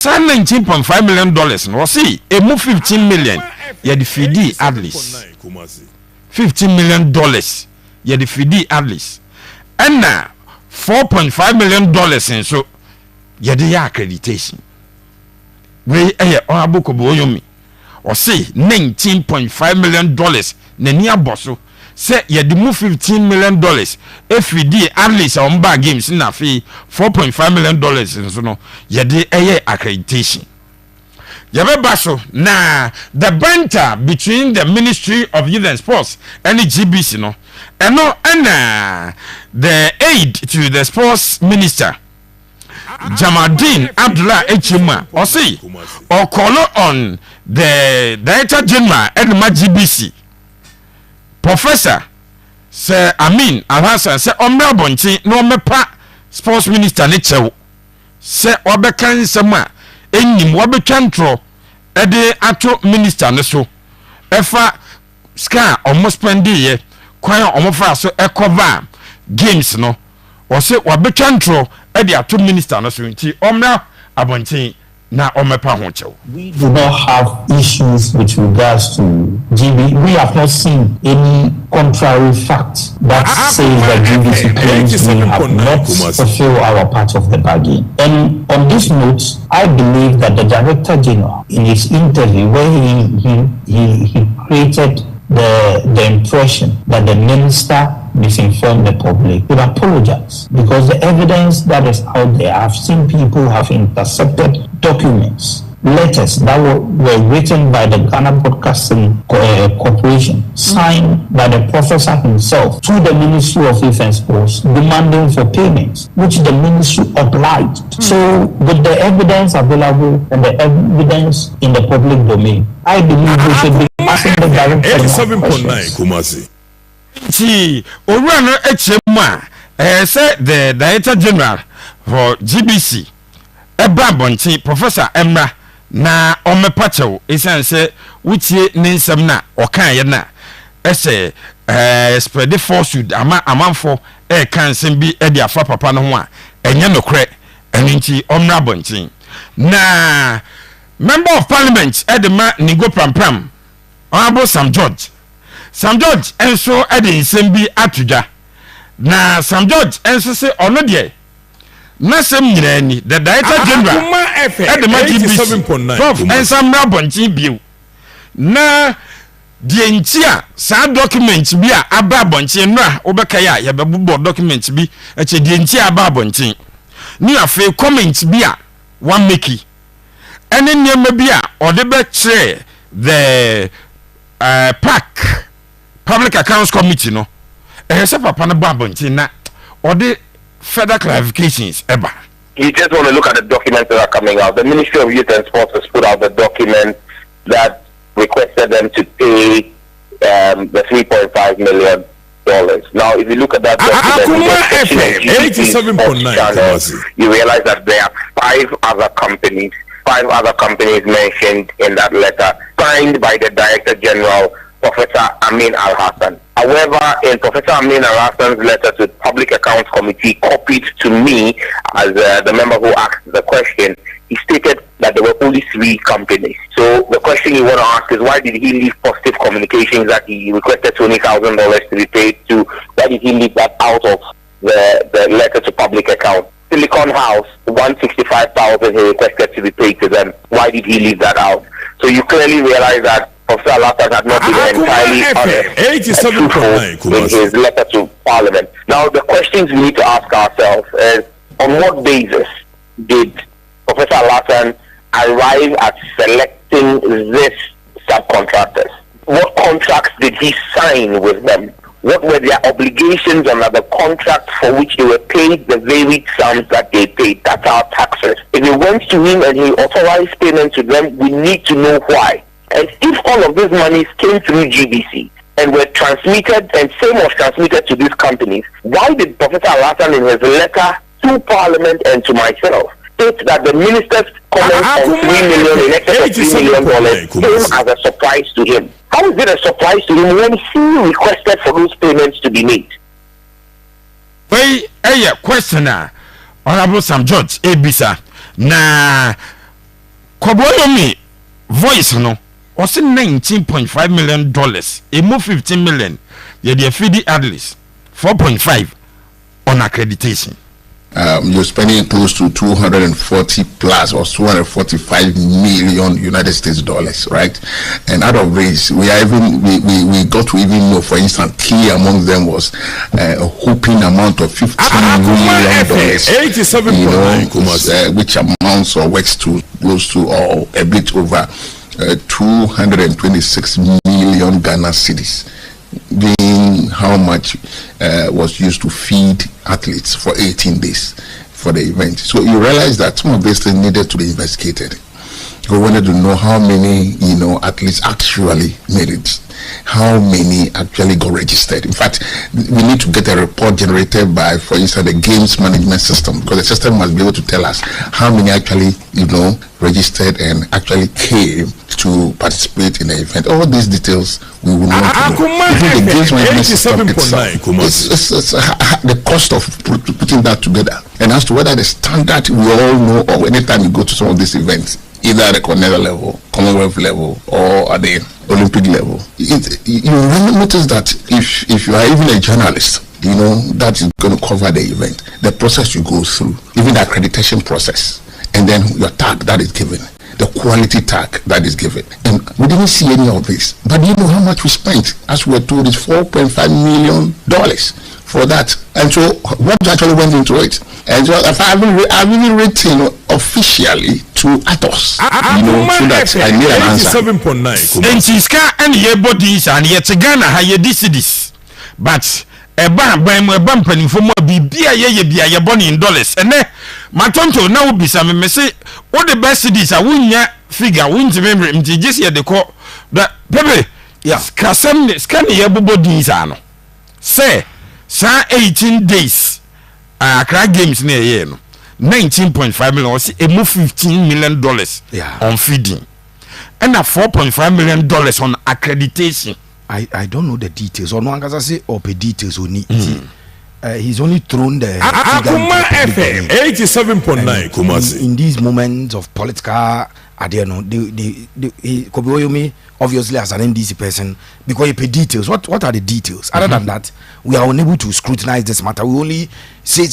$19.5 million no see a move 15 million ya the fidi at least $15 million ya the fidi at least and $4.5 million in so ya the accreditation we honorable Koboyomi or say $19.5 million na ni aboso say ya the move $15 million FD at least on bar games na fi $4.5 million in so no ya the accreditation ya be baso na the banter between the Ministry of Youth and Sports and the GBC no and the aid to the sports minister Jamadin Abdullah Echima or say or call on the Director General and the GBC Professor Sir Amin Alhassan say Omra Bonchi no mepa sports minister nechew say obekan sama enim wobetwantro ede ato minister ne so efa ska almost spendi ye kwan omofa so cover games no or say wobetwantro ede ato minister ne so nti omra abonchi na omepa ho chew. We do not have issues with regards to GB. We have not seen any contrary facts that says that GBC claims we have not fulfilled our part of the bargain. And on this note, I believe that the Director General, in his interview, where he created the impression that the minister misinformed the public, would apologize, because the evidence that is out there, I've seen people have intercepted documents, letters that were written by the Ghana Broadcasting Corporation, signed by the professor himself to the Ministry of Youth and Sports, demanding for payments, which the ministry obliged. So, with the evidence available and the evidence in the public domain, I believe we should be asking the Director questions. See, Orano Echema, say the Director General for GBC, Eba Bonchi, Professor Emra, na Omepacho, isan say, which ye ninsam na, Okanya na, ese, spread the force amount for can simbi edia fa papa no ho enye no kre eninti Omra Bonchi. Na Member of Parliament Edema Nigo Pram Honorable Sam George enso ede nsem bi atuja na Sam George enso se ono de na sem nyina ni the Director General ede ma GBC prof ensam na bonchi biu na die ntia sa document bi a aba bonchi no a obeka ya ye bebubo document bi eche die ntia aba bonchi ni afi comment bi a wan meki ene nyema bi a ode be kire the PAC Public Accounts Committee no se papa na babonti na or the further clarifications ever. You just want to look at the documents that are coming out. The Ministry of Youth and Sports has put out the document that requested them to pay the $3.5 million. Now, if you look at that document, you realize that there are five other companies mentioned in that letter, signed by the Director General, Professor Amin Al-Hassan. However, in Professor Amin Al-Hassan's letter to the Public Accounts Committee, copied to me as the member who asked the question, he stated that there were only three companies. So the question you want to ask is, why did he leave Positive Communications that he requested $20,000 to be paid to? Why did he leave that out of the letter to Public Accounts? Silicon House, $165,000 he requested to be paid to them. Why did he leave that out? So you clearly realize that Professor Al-Hassan had not been entirely honest in his letter to Parliament. Now, the questions we need to ask ourselves is, on what basis did Professor Al-Hassan arrive at selecting this subcontractors? What contracts did he sign with them? What were their obligations under the contract for which they were paid the varied sums that they paid? That's our taxes. If it went to him and he authorized payment to them, we need to know why. And if all of these monies came through GBC and were transmitted, and same was transmitted to these companies, why did Professor Al-Hassan in his letter to Parliament and to myself state that the minister's comment on $3 million, in excess of $3 million, came as a surprise to him? How is it a surprise to him when he requested for those payments to be made? Well, questioner, Honorable Sam George, Ebisa, na Koboyomi voice no was $19.5 million. A move 15 million. Yeah, the FD at least 4.5 on accreditation. You're spending close to 240 plus or 245 million United States dollars, right? And out of this, we got to even know, for instance, key among them was a whopping amount of $15 million, 87.9, which amounts or works to close to or a bit over 226 million Ghana cedis, being how much was used to feed athletes for 18 days for the event. So you realize that some of these things needed to be investigated. We wanted to know how many, athletes actually made it, how many actually got registered. In fact, we need to get a report generated by, for instance, the games management system, because the system must be able to tell us how many actually, registered and actually came to participate in the event. All these details we will not know. Even the games management system itself, it's the cost of putting that together. And as to whether the standard we all know, or anytime you go to some of these events, either at the continental level, Commonwealth level, or at the Olympic level, you really notice that if you are even a journalist, that is going to cover the event, the process you go through, even the accreditation process, and then your tag that is given, the quality tag that is given. And we didn't see any of this. But you know how much we spent? As we were told, it's $4.5 million for that. And so what actually went into it? And so I've even written officially to Attos, so that I need an answer. 87.9. And she's and your bodies and yet Ghana higher this. But a bumping for more be a bonnie in dollars. And then my tonto now be some say what the best cities are win ya figure win to remember him just here the call that Pepe, yes, Casam scan your bodies ano. Say, 18 days. Crack games near year, 19.5 million, or a move $15 million on feeding, and a $4.5 million on accreditation. I don't know the details, or no one can say or details only. He's only thrown the 87.9 Kumasi. In these moments of political, I don't know, Kobiyomi obviously as an NDC person, because you pay details. What are the details? Other than that, we are unable to scrutinize this matter. We only say,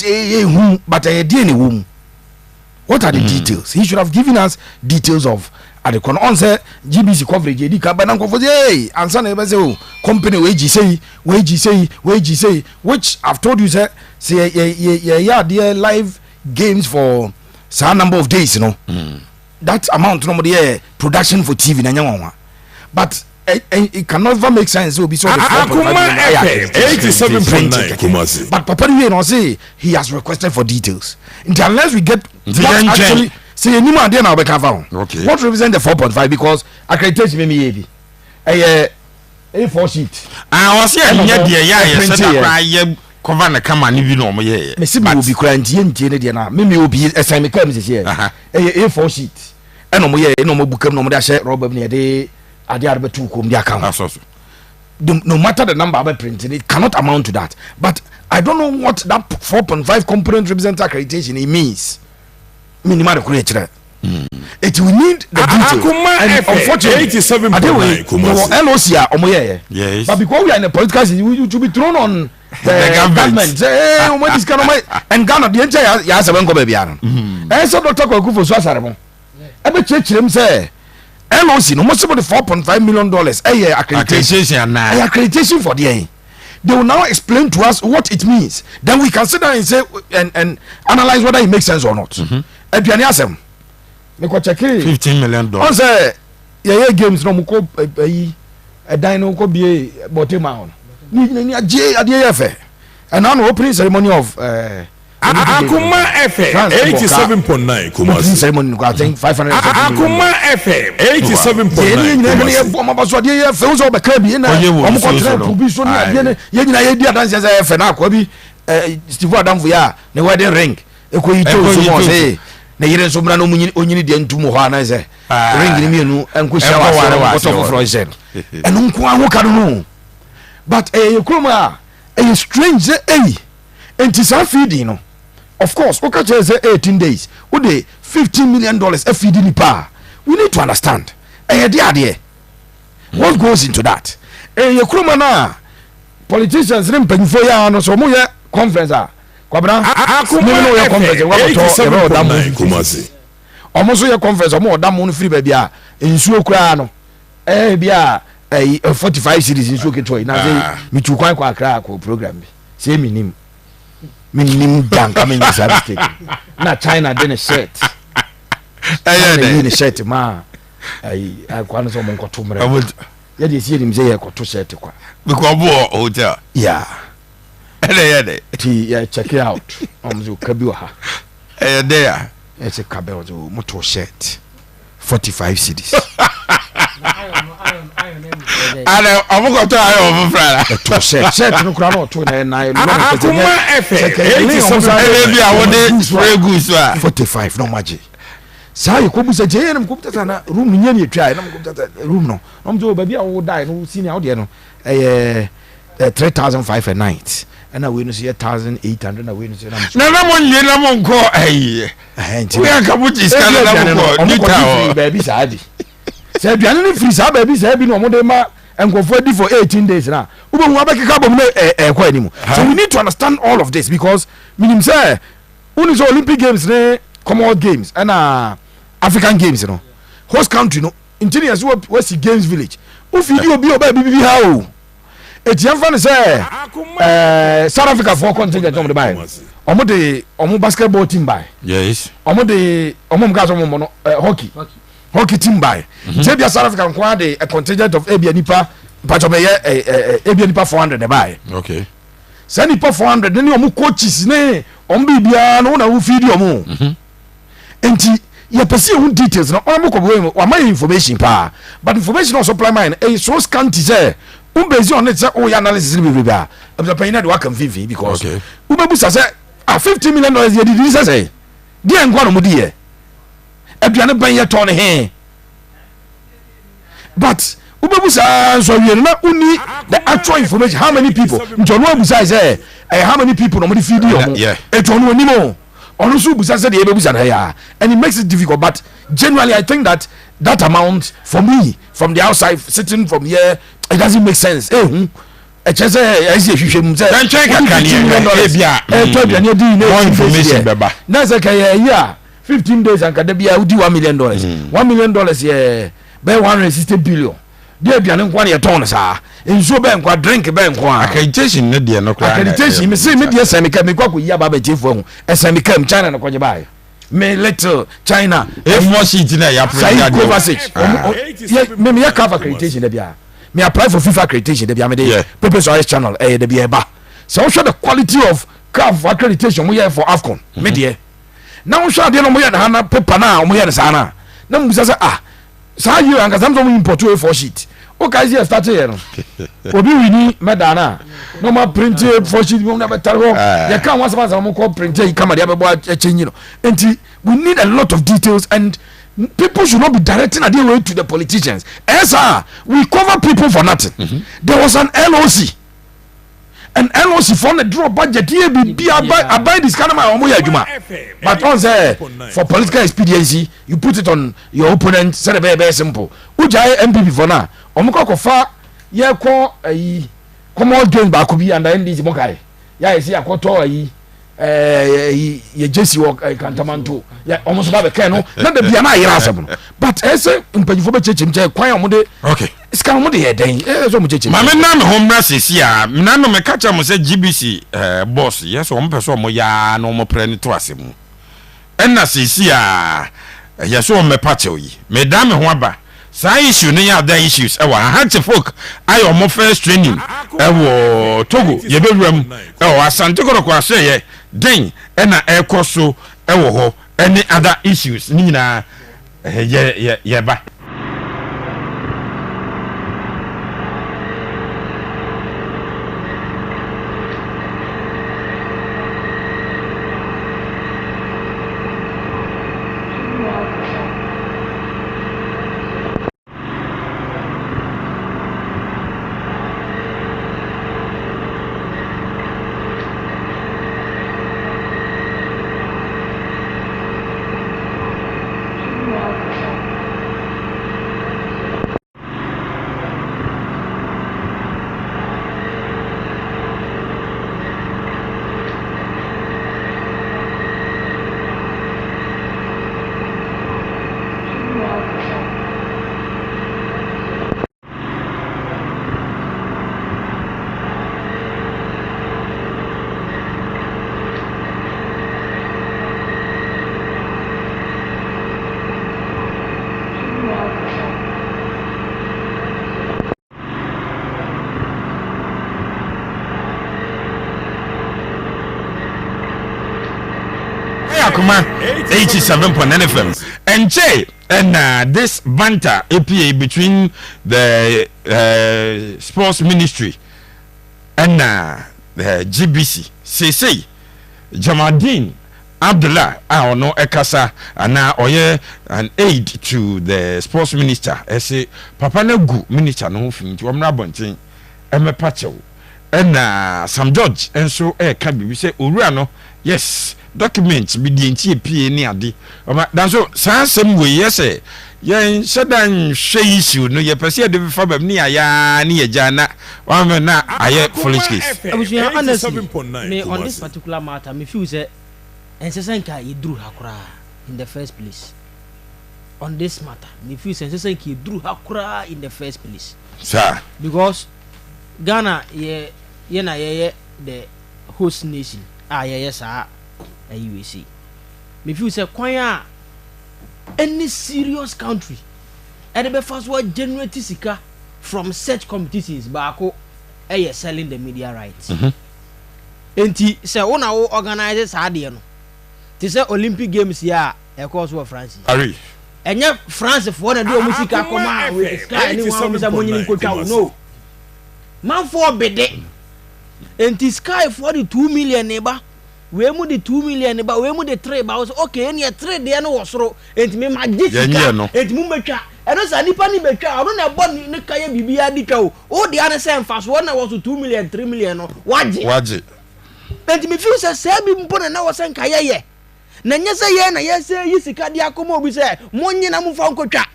but I didn't whom. What are the details? He should have given us details of Addo. On say GBC coverage, company wage say, which I've told you, say dear live games for some number of days, that amount normally production for TV na but it can never make sense. It will be so. 87.9. But Papa you say he has requested for details. Unless we get what actually say any man there now we can found. Okay. What represent the 4.5 because accreditation me A4 sheet. I was here cover the camera ni bi no mo ye. Me see me will be crying tie dey na. Me will be assignment come say here. A4 sheet. No mo ye no mo book no mo da share rubber na dey ade arbe tu kom dia account. No matter the number I printed, it cannot amount to that. But I don't know what that 4.5 component represents accreditation it means. Minimal creature. It will need the detail. And unfortunately, 87.9 LOC yes. But because we are in a political system, we should be thrown on the government. Say, this kind of and Ghana, the entire yes, I won't go baby. And so Dr. Goalkeeper so sorry. Every church him say LOC no most about the $4.5 million accreditation for the year. They will now explain to us what it means. Then we can sit down and say and analyze whether it makes sense or not. Me ko check $15 million. On say yeah games no ko a dino ko be Botima. Ni ade fe. And now opening ceremony of Akuma FM 87.9 Kumasi ceremony I think 500 Akuma FM 87.9 Steve Adam ya ne wedding ring na yire so mra no onyini de ntumo ho ana ze ring ni mienu enko shawa for Frozen enu nko ahoka no but kroma strange enti feeding no of course okay say 18 days wo de $15 million feeding ni pa we need to understand what goes into that. Politicians mpanyinfo ya no so mo ye conference kwabra no ye conference wa to omo so ye conference omo odam no free ba bia nsuo kura no bia 45 series nsuo ketoi na say mitu kwan kwa akra ko program bi say minim dan coming in mistake na China den shirt shirt ma kwa so mo nkoto mre ya de sie nim say ye koto shirt kwa because hotel yeah ele check it out omzo kabi ha there it's a kabel motor shirt 45 cities ale amuko to ayo frara to shirt no kura no to na akuma efe bia wode spray goods 45 no maji sai ko busa je na ko butata na room nya ni twa na ko butata room no omzo ba bia wo die no senior wo de no 3,500 a night and we no see 1,800 na we no see na mo nye na mo nko we aka buti skala na mo ni ta ba bi saadi se aduane ni free sa ba bi sa bi no mo de ma enkofo di for 18 days na ubo hu abekeka bom na kwa animu. So we need to understand all of this because minim say uni so Olympic games ne Commonwealth games and African games you know host country no engineers we see games village o video bi oba bi ha o etiam fa ne say South Africa for contingent on the buy omo basketball team buy yes omo guys omo no hockey team buy Zambia South Africa kwa de a contingent of ebia nipa pachome ebia nipa 400 de buy okay say nipa 400 ne omo coaches ne omo bibia no na wo video omo enti ye pese hu details no omo ko bo wa my information pa but information also supply mine so scanty say based on it say oh ya analysis be be a I'm paying that work vivi because ubebusa say $50 million ye did say dey ngwa no mudi ye aduane ban ye ton he but ubebusa so we na uni the actual information how many people njono abusa say how many people no mudi video mo ejono onimo onu so busa say dey ebebusa na ya and it makes it difficult but generally I think that amount for me from the outside sitting from here it doesn't make sense more information beba na say yeah 15 days and kada bia udi $1 million $1 million yeah be 160 billion dey bia ne kwa ne ton sa enso be nkwa drink be nkwa accreditation ne de no kwa accreditation me say me de semika me kwa ko ya baba chefo hu semika m China na kwaje bai me little China more sheet na ya me ya cover accreditation de bia me apply for FIFA accreditation de bia me de Patriotism channel de bia ba so show the quality of CAF accreditation we here for Afcon me de now show de no mo ya na paper na mo ya sa na mu say sa you anga some import we for sheet o ka see start here no obi wini medana no ma print for sheet mo na better ho ya kan once mo ko print e camera ya be bo change no enti we need a lot of details and people should not be directing their way to the politicians. Sir, we cover people for nothing. There was an LOC. An LOC for the draw budget here be about this kind of my but on say for political expediency, you put it on your opponent, say very simple. Uja MPP for now. Omukoko fa ye ko Commonwealth games ba ko bi and NDC mokai. Ya isi akoto ye jesi work kantamanto ya almost ba be kan no na da bia na yira asem no but ese mpanyifo be chechim che kwan amode okay iska mo de yeden so mo chechim ma me na me homra sesi a me na no me kacha mo se GBC boss yes o mo peso mo ya no mo pre ni to asem enna sesi a yes o me pache yi me da me ho aba sa issue ne ya da issues wa hanche folk ayo mo first training wo Togo ye be wram asante ko ko ase ye den ena ekoso wo ho any other issues ni na ye ba Akuma 87.9 FM. And Jay, and this banter APA between the sports ministry and the GBC. Say Jamadin Abdullah no ekasa ana oye an aid to the sports minister. I say Papa Negu minister no fin to amra bontin emepachew. And some judge and so can be say Uriano, yes, documents be the NTP near the that's so some way, yes, eh. Yeah, Shadan Shay issue, no, you perceive the fab near ya near Jana, one na I foolish case. Honestly, on this particular matter, me feel say and Sasanka he drew Hakura in the first place. On this matter, me feel say Sasanka drew Hakura in the first place. Sir, because Ghana ye the host nation yes USA. If you say kwanya any serious country and the first one generate sika from such competitions baako selling the media rights. Enti say una wo organize saade no ti say Olympic Games ya e course for France Ari enye France for na do musika koma we sky ni one say monyi nkotwa no man for bede enti sky for the 2 million neba we mu the 2 million neba we mu the 3 ba was okay any 3 de no wosoro enti me magicika enti mu betwa eno sa nipa ni betwa ono na bo ni kaye bibia ditwa o de ane say fast one na was 2 million 3 million no waje enti me feel say bi mpo na was nkaye ye na nya say ye na ye say yisika dia komo obi say monyi na mu fa nkotwa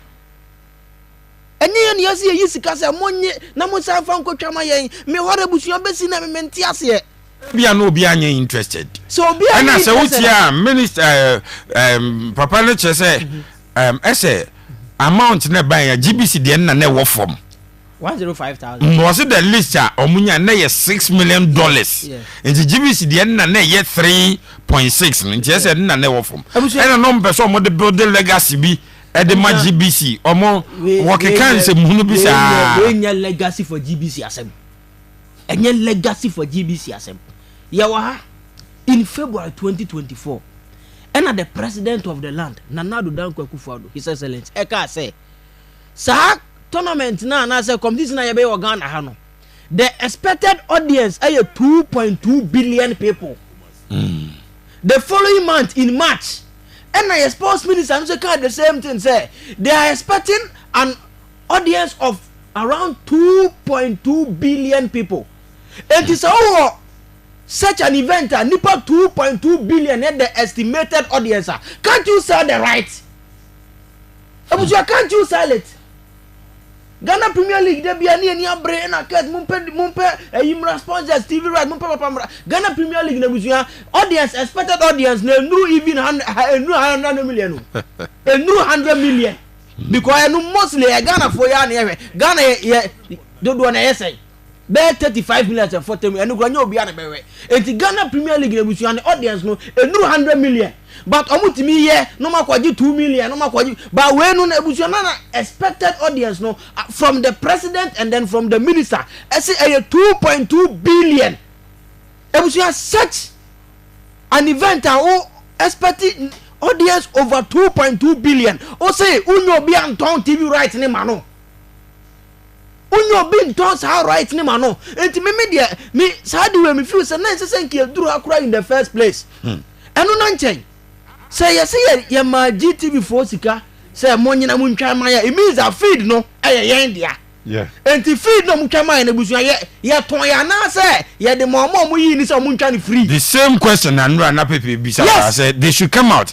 enye ne yesi yisika say monyi na mu sa fa nkotwa ma ye me hore busuo besi na me menti ase bia no obi anye interested so bia ana say utia minister papa no che say ese amount na ban ya GBC de na wo form 105,000 was it the list omunya na ye $6 million nti GBC de na ye 3.6 nti ese na wo form ena no mpeso mo de build legacy bi e de ma GBC omo wokekan se muhunu bi sa we nya legacy for GBC asem enye legacy for GBC asem yawa in February 2024 and the president of the land Nana Addo Dankwa Akufo-Addo his excellency eka say sa tournament na say competition na ye be Ghana ha no the expected audience is 2.2 billion people. The following month in March and the sports minister also kind the same thing say they are expecting an audience of around 2.2 billion people. It is all such an event nipa 2.2 billion at the estimated audience. Can't you sell the rights? Can't you sell it? Ghana Premier League de bia ni abre na ket mumpe yimra sponsors TV right mumpe papa Ghana Premier League na busuya audience expected audience na no even 100 million no 100 million because no mostly Ghana for ya na Ghana ye do na yesay be 35 million and 40 million no granyo obi na bewe enti Ghana Premier League na busuya na audience no 100 million but omutimi ye no makwaji 2 million no makwaji but we no ebusuya na expected audience no from the president and then from the minister say 2.2 billion ebusuya such an event or expected audience over 2.2 billion o say unyo bi anton TV right ni mano unyo bi anton sa right ni mano enti me dia me sa de we me feel say na say nki eduru akura in the first place eno na nchen say yes ye ma GTV for sika say monyina muntwa man ya it means that feed no yen dia yeah enti feed no muntwa man na busu ye ton ya na say ye de mo yi ni say muntwa ni free the same question and na pepe bisa say they should come out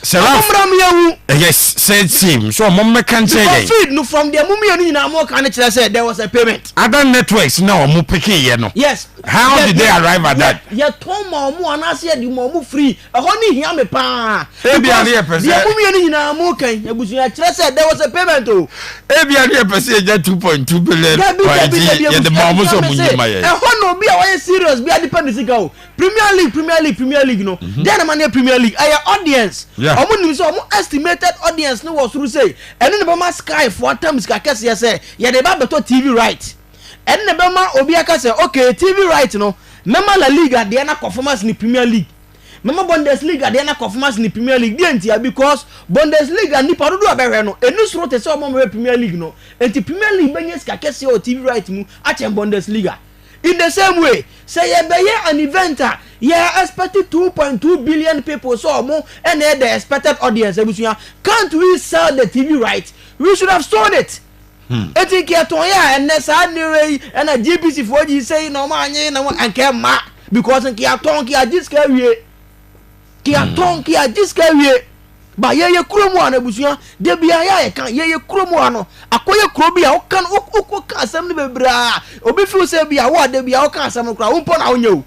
yes said same so mom can say feed no from the mummy ni na mo kan say there was a payment other networks now mo pick ye no yes how did they arrive at that ye ton mo ana say di mo free e ho ni hia me pa ebia na ye pese the mummy ni na mo kan ebusu ya kire say there was a payment o ebia na ye pese ye 2.2 billion ye the mo so munyima ye e ho no bi a why serious bi a depend sika o Premier League no then man Premier League aya audience omo nim so omo estimated audience no was through say eno ne be ma Sky for times ka kase say ye de ba beto TV right eno ne be ma obi aka say okay TV right no mema La Liga de na performance ni Premier League mama Bundesliga dey na performance in the Premier League dey ntia because Bundesliga ni parudu abehwe no enu suro te se omo Premier League no enti Premier League benye ska kese o TV right mu ache Bundesliga. In the same way, say ye be an event, ye expected 2.2 billion people so more and the expected audience. Can't we sell the TV rights? We should have sold it. Etiquette and anyway and a GBC for you say no man and can ma because Kia just carry Kia just carry. Ba ye kromo ana busuya de bia ya kan ye kromo ano akoye krobi a okan ka asem ne bebra obi fi se bia wa de bia okan asem kra umpo na onye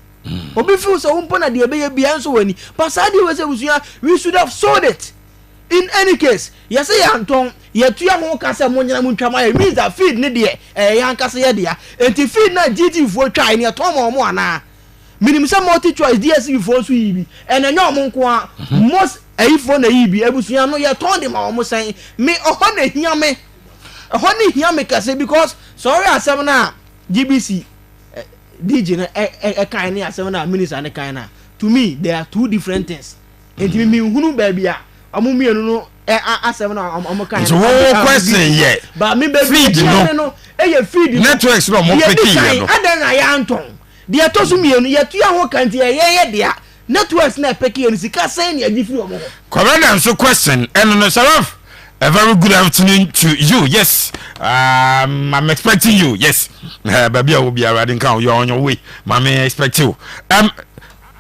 obi fi se umpo na de be ye bia nso wani pasadi we se busuya we should have sold it. In any case ye say yanton ye tuya ho ka se monyana muntwama ye means that feed ne de yan ka se ye de ya enti feed na GT fo twa ne to mo ana minimum some multi choice DSV for so yibi and enyo mo nko a most ayifo na yibi ebusuya no ye ton de ma o mo san me ohon na hia me ohon ni hia me kase because sorry asem na GBC DJ na kan ni asem na minister na kan na to me there are two different things enti me hunu ba bia amu mienu no asem na omo kan so question ye ba me be feed no feed networks no mo peki ye no adan na ya anton dia to so mienu ye tuya ho kanti ye dia networks na peki en sika sen ya gifi omo correct so question and no Sharaf a very good afternoon to you. Yes, I'm expecting you. Yes, baby I will be riding car. You're on your way. Mommy expect you.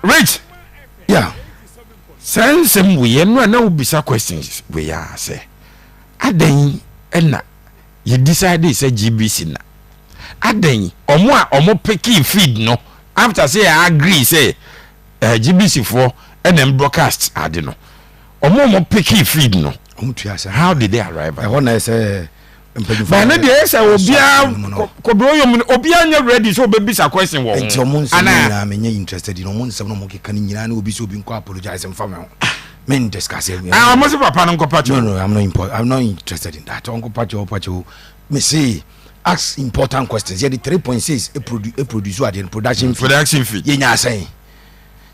Rich, yeah, sense we and no be some questions we are say aden enna you decide say GBC na aden omo peki feed no after say I agree say GBC for and then broadcast ade no omo peki feed no how did they arrive I want to say but na dey say obia obia nya ready so baby sa question wo ana me interested in omo nsem no mo keka nyina na obi so obi nko apologize am fam men discuss it mo se papa no pacho no I'm not interested in that uncle pacho me say ask important questions here the 3.6 a produce what in production fee ye nya say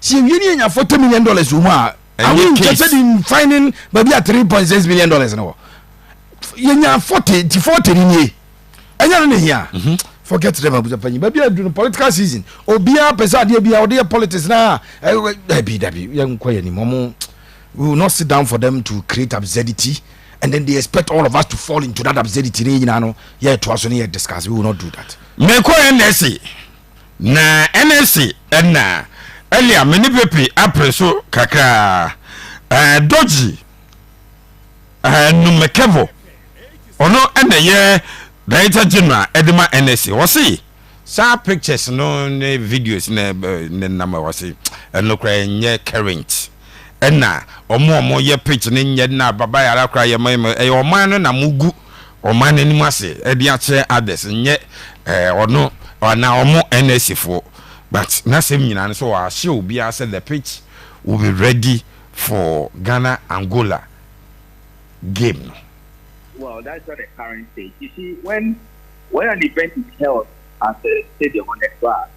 see you need $40 million uma are we interested in finding maybe at $3.6 million no you nya 40 ni enya no here forget them abuja panyi maybe do political season obia pesa de bia ode politics na dabi yan koye ni momo we will not sit down for them to create absurdity and then they expect all of us to fall into that absurdity ni nyina no yeah to us no discuss we will not do that me ko NSC na NSC na earlier many people apreso kakra doji numekevo ono ye director general edema NSC we see sa pictures no ne videos ne number we see no kra nye current na omo ye picture ne nye na baba ya kra ye oman no na mugu oman ani ase e dia che others nye ono na omo NSC for but na sem nyina so wa she obi said the pitch will be ready for Ghana Angola game. Well, that's not the current stage. You see, when an event is held at the stadium on the grass,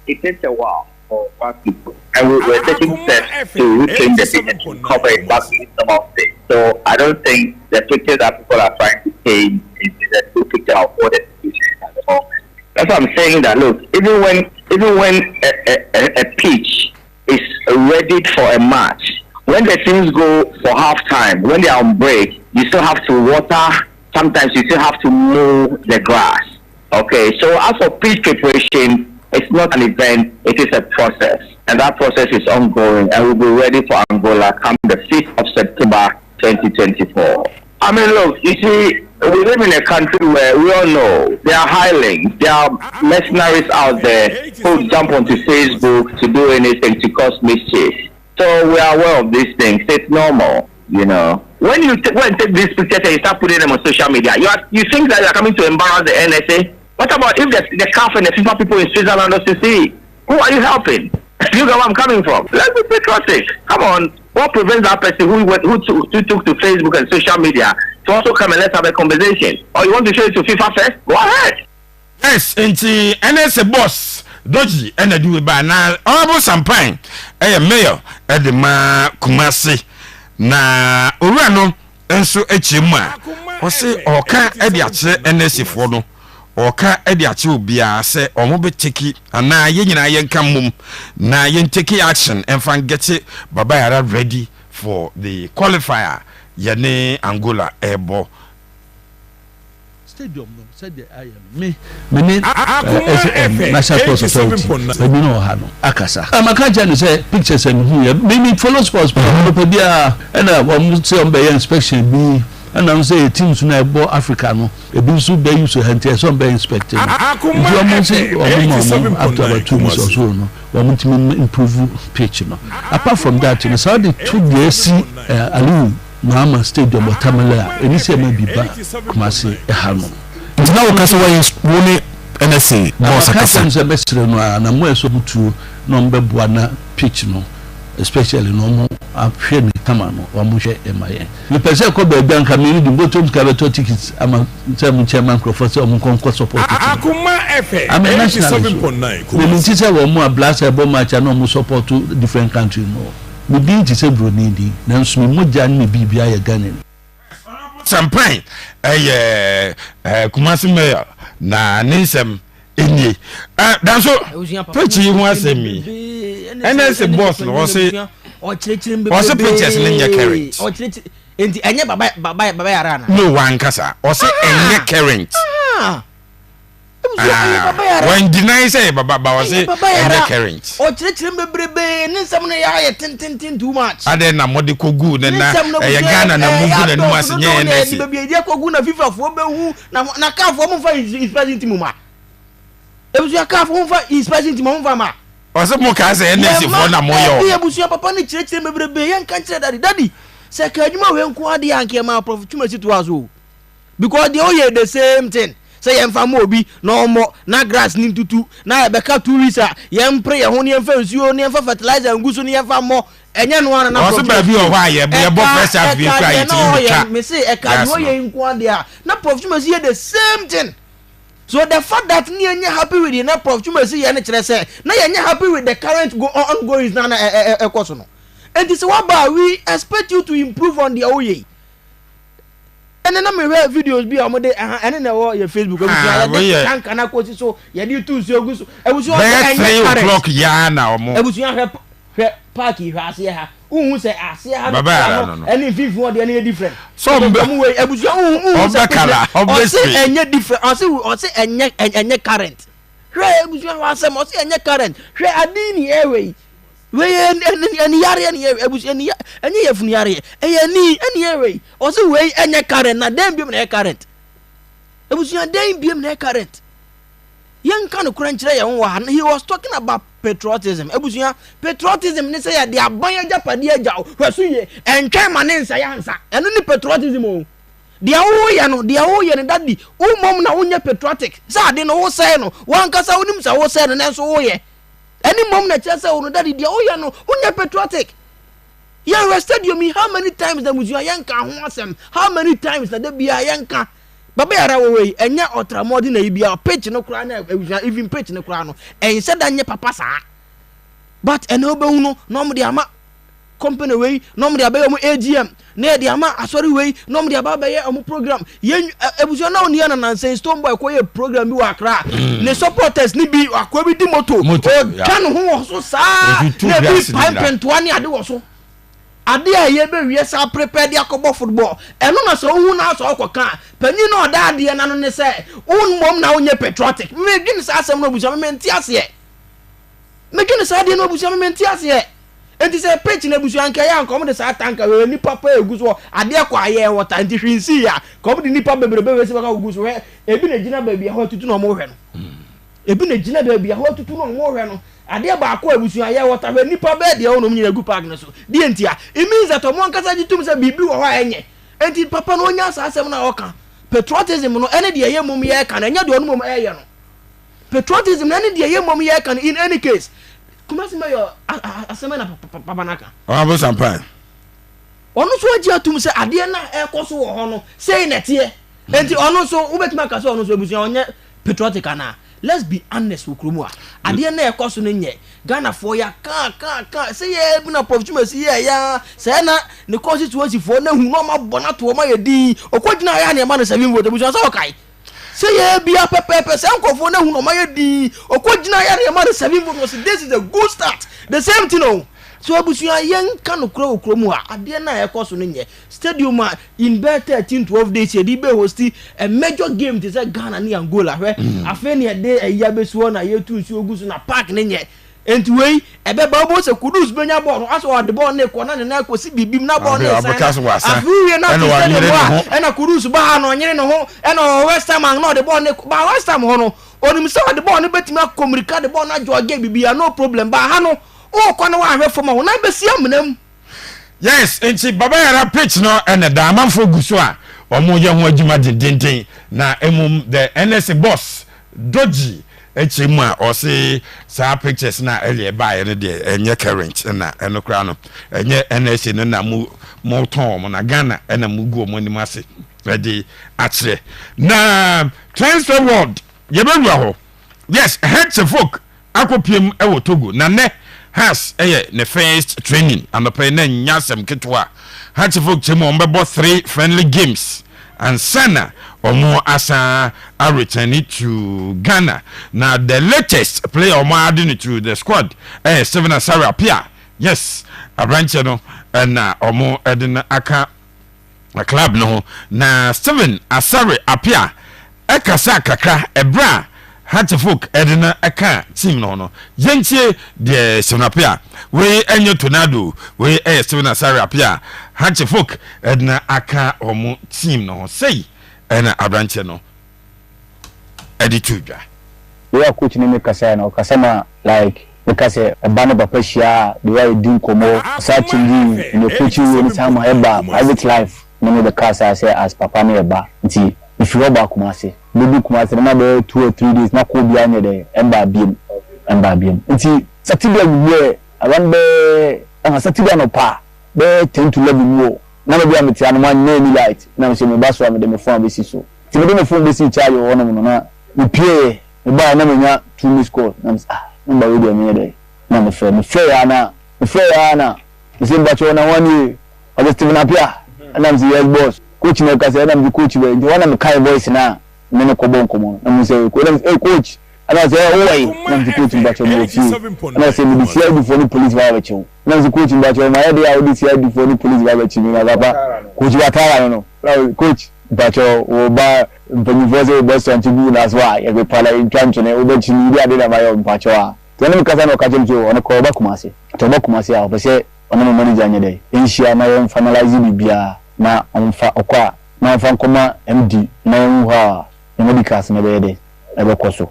it takes a while for fast people. And we're taking steps to reclaim the pitch and to cover it back to the normal state. So I don't think the picture that people are trying to paint is a true picture of what the situation is at the moment. That's what I'm saying, that look, even when a pitch is ready for a match, when the teams go for halftime, when they are on break, you still have to water. Sometimes you still have to mow the grass. Okay, so as for pitch preparation, it's not an event, it is a process. And that process is ongoing and we'll be ready for Angola come the 5th of September 2024. I mean, look, you see, we live in a country where we all know there are hirelings, there are mercenaries out there who jump onto Facebook to do anything to cause mischief. So we are aware of these things. It's normal, you know. When you take these pictures and you start putting them on social media, you think that you are coming to embarrass the NSA? What about if the CAF and the FIFA people in Switzerland also see? Who are you helping? You know where I'm coming from. Let's be patriotic. Come on. What prevents that person who took to Facebook and social media to also come and let's have a conversation? Or you want to show it to FIFA first? Go ahead. Yes, NSA boss. Doji ena do ba na honorable Sampain mayor edema kumase na owura no enso echimu a ose oka ede ache NSC fo no oka ede ache obia se omo be teki ana ye nyina ye nka mum na ye take action and fan get Baba Yara ready for the qualifier yene Angola ebo stadium no said the I am me national sports authority me no ha no akasa amaka jani say pictures and who me follow sports but dia and say on be inspection bi and am say teams na ebo Africa no e bi so be use hantie so be inspecting you say after about 2 months or so no we want to improve pitch no apart from that you know so the 2 days Ali Mama Stadium Tamala eni se ma biba kumase ehano ntina wo kase wo ni NSC boss akasa se besire no na mo eso mutu no mbeboa na pitch no especially no mo ahwe ni tama no wa mo hwe emaye me pese ko ba gban ka me ni bottom ka beto tickets ama se mo chairman Crawford se mo kon support akuma FA 87.9 we nti se wo mo Blackstars bo match na mo support different country no we didn't say bro need na nso me moja ni bibia ya Ghana champagne kumasi mayor na nisem enie danso prechi hu asemi NSC boss no wose pictures ni nya current enti enye baba Yara na no wan kasa wose enye current when deny say baba wose enye current o chire bebrebe ni nsam no ya tin too much ade na mode kogu na ya Ghana na mugu na nuase nye NSC bebi e kogu na FIFA fo be hu na ka fo mo fa is president mu ma ebusu ka fo mo fa is president mu fa ma wose mo ka say NSC fo na mo yo ebusu papa ni chire bebrebe yan kan chire daddy se ka adwuma we nko ade yanke ma prof tumasi to aso because they all the same thing say yemfa mo obi no mo na grass ni tutu na beka tourista yempre ye ho ne yemfa nsuo ne yemfa fertilizer nguso ne yemfa mo enye no ana na so ba bi o hwa ye bo pressure bi kwa it in me say e ka no ye nko ade a na prof tumasi the same thing so the fact that ni enye happy with the na prof tumasi ye ne kire say na ye enye happy with the current ongoing na ekoso no and this what we expect you to improve on the oye. And then me read videos be amode and na wo your Facebook can kana ko so ye di tu so guso e busu o enye 3 o'clock ya na omo e busu ya park hwe ase ha unhu se ase ha no any fifu o de any different so mo we e busu unhu se kala obviously enye different o se enye current hwe e busu wa se mo se enye current hwe adini ewe we any yare any ebusu any yefunu yare any ewe o se we enye current na dem biem na current ebusu dem biem na current yen kan kura nkyere ye ho wa he was talking about patriotism ebusu patriotism ne say ya de aban ajapade ajaw hweso ye entwe mane nsa ya nsa eno ni patriotism o dia wo ye no daddy umom na wonye patriotic sa de no wo say no wan kasa wonim sa wo say no nenso wo ye any mom na chese onu daddy dia oya no unya patriotic ya we stadium how many times the muzu yanka ho asem how many times na bia yanka Baba Yara we enya otramodi na ibia pitch no kra na even pitch no kra no en said anya papa sa but eno be hu no mo dia ma company we no mo dia be mo AGM na dia ma asori we no mo dia ba be ye mo program yen ebuso na oni na nansen stone boy ko ye program bi wa kra ne supporters ni bi akwa bi di moto kan ho so sa na bi pipe to ani ade wo so ade a ye be wie sa prepare dia ko football eno na so hu na so ko kan panyi na oda ade na no ne say un mom na onye patriotic me dwene sa asem no buso me nti ase me dwene sa ade no buso me nti ase enti say pitch na buso anka ya anka mo de sa tanka we ni papa eguso ade ko aye water enti hwinsi ya ko mo de ni papa bebrebe we se baka eguso we ebi na gina ba bia ho tutu no mo hwe no ebi na gina ba bia ho tutu no mo hwe no ade ba ko ebusu aye water we nipa be de ono nyina gu park na so di entia it means that omo nkasa gitum se bibi wo ho enye enti papa no onya asasem na oka patriotism no ene de ye mum ye ka na nya de ono mum eye no patriotism na ene de ye mum ye ka in any case kumasi mayo asema na papa naka abo sampan ono so agi atum se ade na ekoso wo ho no sei na tie enti ono so ubetima ka so ono so ebusu onye patriotic na let's be honest with Krumwa. At the end of the course, Ghana for ya ka say yeah, been a opportunity yeah say na the constituency for no ma to ma yedi okwagina ya na ma na 7 vote we so okay say yeah be a pepe say for no ma yedi okwagina ya na ma na 7 vote. This is a good start. The same thing no. So abusuya yen kan okromu a ade na e koso no nye stadium in be 13-12 days e di be host a major game to say Ghana ni Angola hwe afa ne de eya besuo na yetu nsu ogusu na park ne nye enti wei ebe ba bo se kudus benya ball aso wa de ball ne ko na na ko si bibim na ball ne sa afuye na e na kudus ba ha no nyere ne ho e na West Ham no de ball ne ba West Ham ho no onim se de ball ne betimi akomrika de ball na joge bibia no problem ba ha no o kono wa hwe foma na besia menam. Yes, enti baba yara pitch no ene da amanfo guso a omo ye ho adwuma dindindin na emum the NS boss Doji echemu a o se sa pictures na elie ba ye de enye current na eno kra no enye NS no na mu ton mo na Ghana ena mu gu omo nim ase ready atre na transfer world ye be ho. Yes, head to folk akopiem e wo Togo na ne has the first training and the playing Nyasem Kitwa. Hatchfok Chimo Mbebo 3 friendly games and Sana or more asa are returning to Ghana. Now the latest player or more adding to the squad 7 Asari appear. Yes, a branch no and or more adding aka a club no na 7 Asari appear. Ekasa kakra ebra Hatchfok Edina Aka team no yenche de Sonapia we enyo tornado we Steven Asari apia Hatchfok Edina Aka omo team no say ena abranche no edituja we are coach ni kasa no kasema like because a banner bapeshia the way do komo searching in the coach any time eba private life no the kasa say as papa me eba nti if you go back Kumasi maybe Kumasi na be 2 or 3 days na ko bia nye de emba biem nti Saturday we around be Saturday no pa be 10 to 11 mo na be am tia no man na ni light na me se me baso am de me phone be si so ti me de me phone be si charge wo no na me pie me ba na me nya 2 miss call na me number we de me de na me frɛ ya na me se mba cho na wani o de Steven apia na me yes boss coach na ka say na me coach we nti wana me kai voice na me no ko bon komo na me say coach ana say o wai na me coach mba cho me fi ana say me see before the police wa cho na me coach mba cho my dey out see before the police wa cho me na baba coach wa tara no coach mba cho o ba mpanyi voice best on tibu na so a ye be pala in twancho na o be chi ni ade na mayo mba cho a to na me ka say no ka cho me ona ko ba Kumasi to ba Kumasi a o say ona me manager nya dey enhia na ye finalize bibia na onfa okwa na onfa nkoma MD na enhu ha medicals na be de ebe koso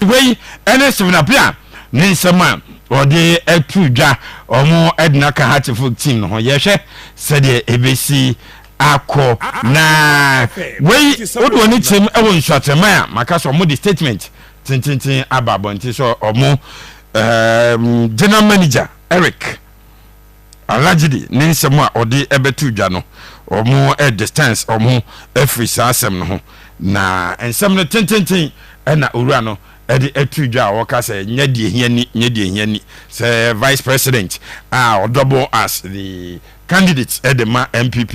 we NS Vinapia ni nsema ode atudwa omo edna ka Hatchfok team no ye hwe se de ebesi akọ na we odo ni team e won Nsoatreman maka so mo di statement tintintin ababonti so omo general manager Eric allegedly ni nsema ode ebetudwa no omo distance omo efrisa asem no na ensem no tintintin na owura no edi etudwa woka say nyadie hiani say vice president double as the candidate edema MPP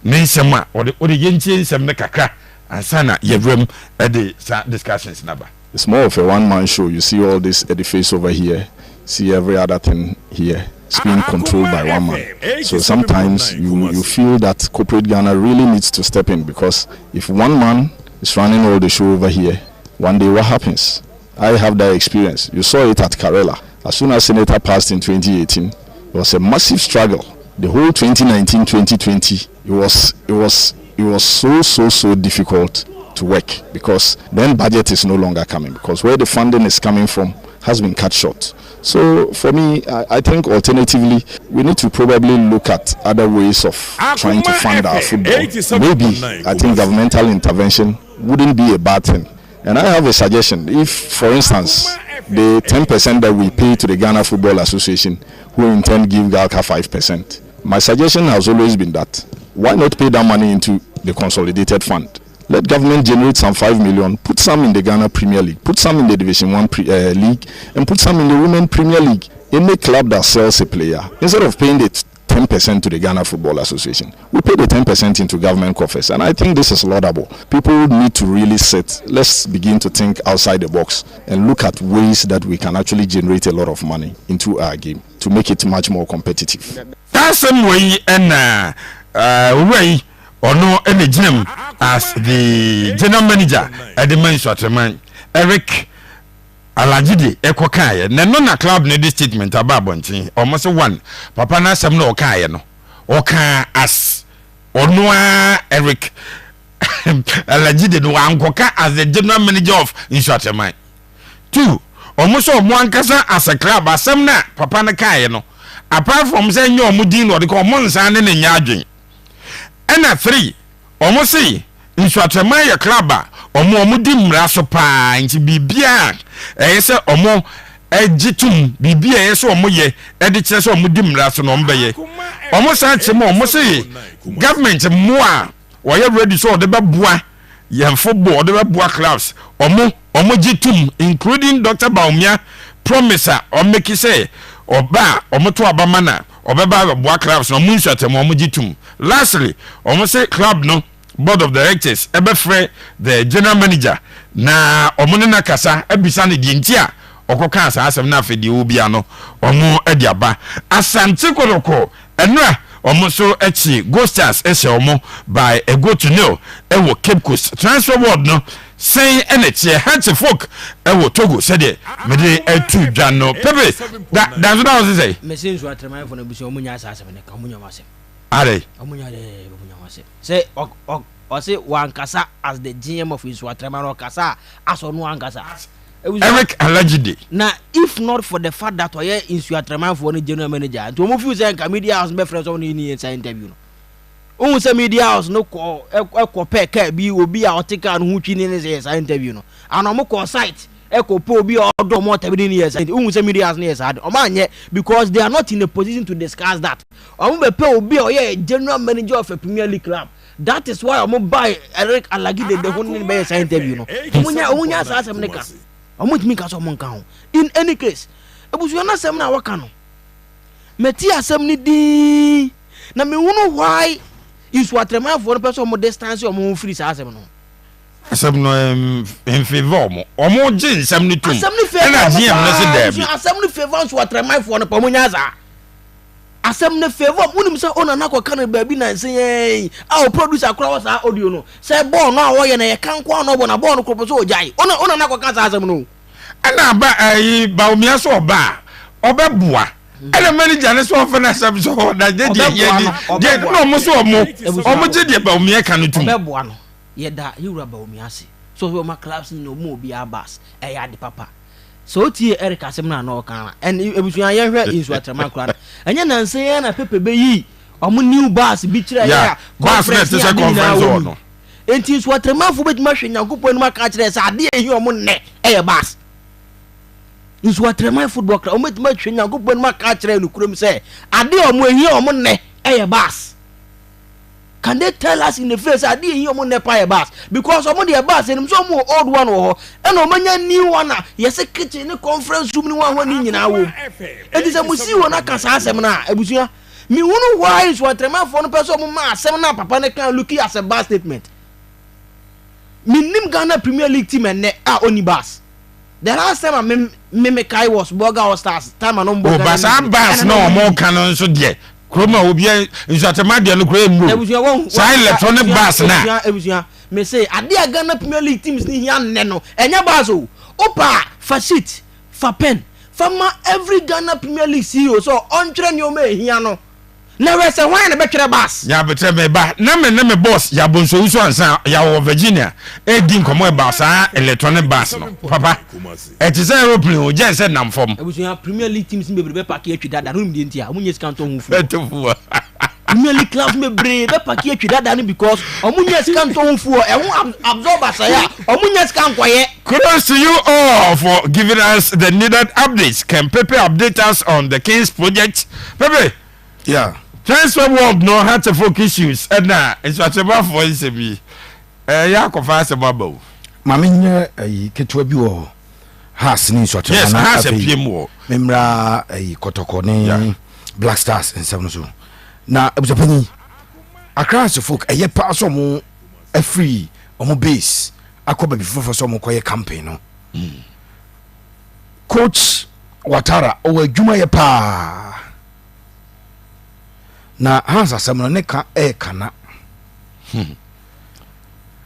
ni nsem a ode yentie nsem ne kakra ansana yewrem edi discussions naba. It's more of a one-man show. You see all this at the face over here, see every other thing here. It's being controlled by one man. So sometimes you feel that corporate Ghana really needs to step in, because if one man is running all the show over here, one day what happens? I have that experience. You saw it at Karela. As soon as Senator passed in 2018, it was a massive struggle. The whole 2019-2020, it was so difficult to work, because then budget is no longer coming, because where the funding is coming from has been cut short. So for me, I think alternatively, we need to probably look at other ways of trying to fund our football. Maybe I think governmental intervention wouldn't be a bad thing. And I have a suggestion. If, for instance, the 10% that we pay to the Ghana Football Association, who in turn give GALCA 5%, my suggestion has always been that why not pay that money into the consolidated fund? Let government generate some 5 million, put some in the Ghana Premier League, put some in the Division 1 league, and put some in the Women Premier League. Any club that sells a player, instead of paying the 10% to the Ghana Football Association, we pay the 10% into government coffers. And I think this is laudable. People need to really let's begin to think outside the box and look at ways that we can actually generate a lot of money into our game to make it much more competitive. That's some way and way or no any gym as the general manager at the Nsoatreman Eric Alajide Ekokaye na no na club ne this statement about bontin almost one papa na sem no okaye no oka as onwa Eric Alajide no ankoka as the general manager of Nsoatreman. 2 almost omoankasa as a club asem na papa na kaye no apart from say nyo omudin no de ko monsa ne nya adwen. And 3 almost say Nsoatreman ya club omudi mra so pa nti bibia say omo egitum bibia so omo ye e de kire so omudi mra so no mbeye omo san che mo omo say government mo a wo ye ready so de beboa ye football de beboa clubs omo gitum including Dr. Baumia promise o make say oba omo to abama na obeba beboa clubs no Nsoatreman omo gitum. Lastly omo say club no board of directors ebefre the general manager na omo na kasa ebisa ne dientia okoka asasem na afedi obia no omo ediaba asante koroko enra omo so echi Ghosters ehye omo by a go to know ewo Cape Coast transfer board no say eneche hanche folk ewo Togo said me dey etu dwano pepe that's what I was say message wa Nsoatreman for no busi omo nya asasem ne ka omo nya masem are omo nya masem say or say wankasa as the GM of Nsoatreman or kasa as onu wankasa Eric Alajide. Now if not for the fact that oye Nsoatreman for the general manager to move you say media house be friends on in inside interview no say media house no ko pay ka bi obi a otika no hu twi ni say interview no and omo ko site ko po obi odo mo tabi ni yes say media house ni yes o ma nye because they are not in a position to discuss that omo be pay obi oye general manager of a Premier League club. That is why omo buy Eric Alajide the whole be say interview no omunya sa asem ne ka omo timi ka so monka ho. In any case ebusu na asem na waka no meti asem ni di na me hunu why Nsoatreman for person omo distance omo free sa asem no asem no in favor omo gin asem ni tum na GM na se derby asem ni favor Nsoatreman for no omunya za asem ne favor unim say ona na kwaka na baabi na say a producer akora was audio no say ball no a wo ye na ye kan kwa no bo na ball no kropo so ojai ona na kwaka sa asem no ana ba ba omia so oba obeboa ele manager ne so ofena asem so da je no mo so omo je de ba omia kan tum obeboa no ye da yura ba omia se so we ma clubs no mo obi abas e ya de papa so tie Eric asem na no kan and ebusuan ye hwe Nsoatreman kura anya nanse ye na pepe be yi omo new bus bi kire ya conference is a conference no enti Nsoatreman fu betima hwe Nyankopon no maka kire sa ade ehi omo ne e bus Nsoatreman football club omo betima hwe Nyankopon no maka kire no kurom se ade omo ehi omo ne e bus. Can they tell us in the face I didn't hear money pay bus because some of the bus and some more old one or and omanya new one yes a kitchen conference room one when in our and is a musi one kasa semina ebusia me wonu why Nsoatreman for no person ma semina papa ne kan look as a bus statement minim Ghana Premier League team and only bus the last time me kai was Burger or Stars time and on Burger bus no more canon so there Kroma obi Nsoatreman de no kro emu sai electronic bus na ebusia me say ade Ghana Premier League teams ni hia nne no enya bus o opa fa sheet fa pen fa ma every Ghana Premier League CEO so on tre ni o me hia no na we say why na be twere bus ya betre me ba na me boss ya bonso uso ansa ya wo Virginia e di nkomo e ba sa electronic bus no papa e ti say aeroplane o je say nam fom ebusia Premier League teams me be park e twida da no mi ntia omunye scanto hu fu betufu Premier League clubs me bre be park e twida da no because omunye scanto hu fu e hu absorber say ya omunye scan kwaye. Kudos to you all for giving us the needed updates. Can Pepe update us on the Kings project? Pepe, yeah. Transfer world no had to focus issues and Nsoatreman for me. ya kofa se babo mame nye ketewa bi wo has ni so yes has a pm wo memra kotoko ne Blackstars nsem no so na abusapani across folk eye pa so mo free omo base akoba bi fofo so mo koye campaign no coach Watara o adwuma ye pa na has asem no ne ka kana